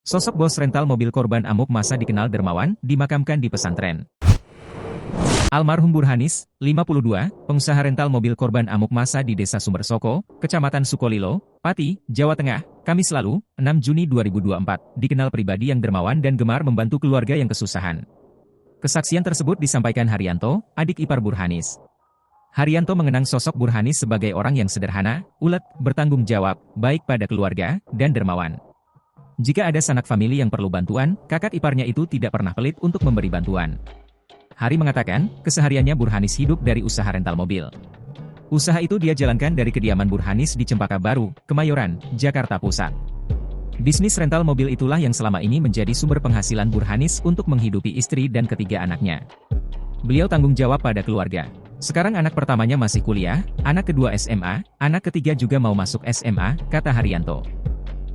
Sosok bos rental mobil korban amuk massa dikenal dermawan, dimakamkan di pesantren. Almarhum Burhanis, 52, pengusaha rental mobil korban amuk massa di Desa Sumbersoko, Kecamatan Sukolilo, Pati, Jawa Tengah, Kamis lalu, 6 Juni 2024, dikenal pribadi yang dermawan dan gemar membantu keluarga yang kesusahan. Kesaksian tersebut disampaikan Haryanto, adik ipar Burhanis. Haryanto mengenang sosok Burhanis sebagai orang yang sederhana, ulet, bertanggung jawab, baik pada keluarga, dan dermawan. Jika ada sanak famili yang perlu bantuan, kakak iparnya itu tidak pernah pelit untuk memberi bantuan. Hari mengatakan, kesehariannya Burhanis hidup dari usaha rental mobil. Usaha itu dia jalankan dari kediaman Burhanis di Cempaka Baru, Kemayoran, Jakarta Pusat. Bisnis rental mobil itulah yang selama ini menjadi sumber penghasilan Burhanis untuk menghidupi istri dan ketiga anaknya. Beliau tanggung jawab pada keluarga. Sekarang anak pertamanya masih kuliah, anak kedua SMA, anak ketiga juga mau masuk SMA, kata Haryanto.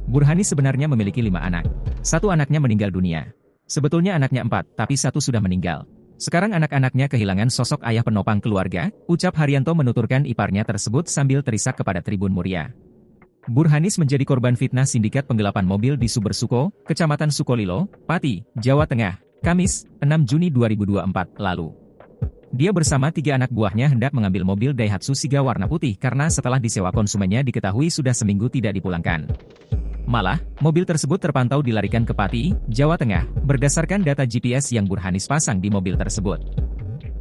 Burhanis sebenarnya memiliki 5 anak. 1 anaknya meninggal dunia. Sebetulnya anaknya 4, tapi 1 sudah meninggal. Sekarang anak-anaknya kehilangan sosok ayah penopang keluarga, ucap Haryanto menuturkan iparnya tersebut sambil terisak kepada Tribun Muria. Burhanis menjadi korban fitnah sindikat penggelapan mobil di Sumbersuko, Kecamatan Sukolilo, Pati, Jawa Tengah, Kamis, 6 Juni 2024 lalu. Dia bersama 3 anak buahnya hendak mengambil mobil Daihatsu Siga warna putih karena setelah disewa konsumennya diketahui sudah seminggu tidak dipulangkan. Malah, mobil tersebut terpantau dilarikan ke Pati, Jawa Tengah, berdasarkan data GPS yang Burhanis pasang di mobil tersebut.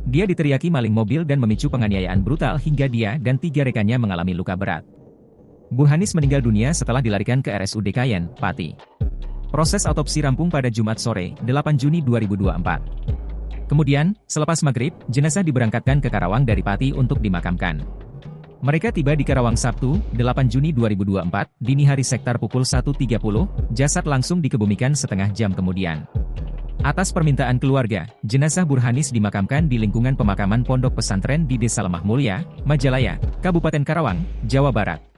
Dia diteriaki maling mobil dan memicu penganiayaan brutal hingga dia dan 3 rekannya mengalami luka berat. Burhanis meninggal dunia setelah dilarikan ke RSUD Kayen, Pati. Proses autopsi rampung pada Jumat sore, 8 Juni 2024. Kemudian, selepas maghrib, jenazah diberangkatkan ke Karawang dari Pati untuk dimakamkan. Mereka tiba di Karawang Sabtu, 8 Juni 2024, dini hari sekitar pukul 1.30, jasad langsung dikebumikan setengah jam kemudian. Atas permintaan keluarga, jenazah Burhanis dimakamkan di lingkungan pemakaman Pondok Pesantren di Desa Lemah Mulya, Majalaya, Kabupaten Karawang, Jawa Barat.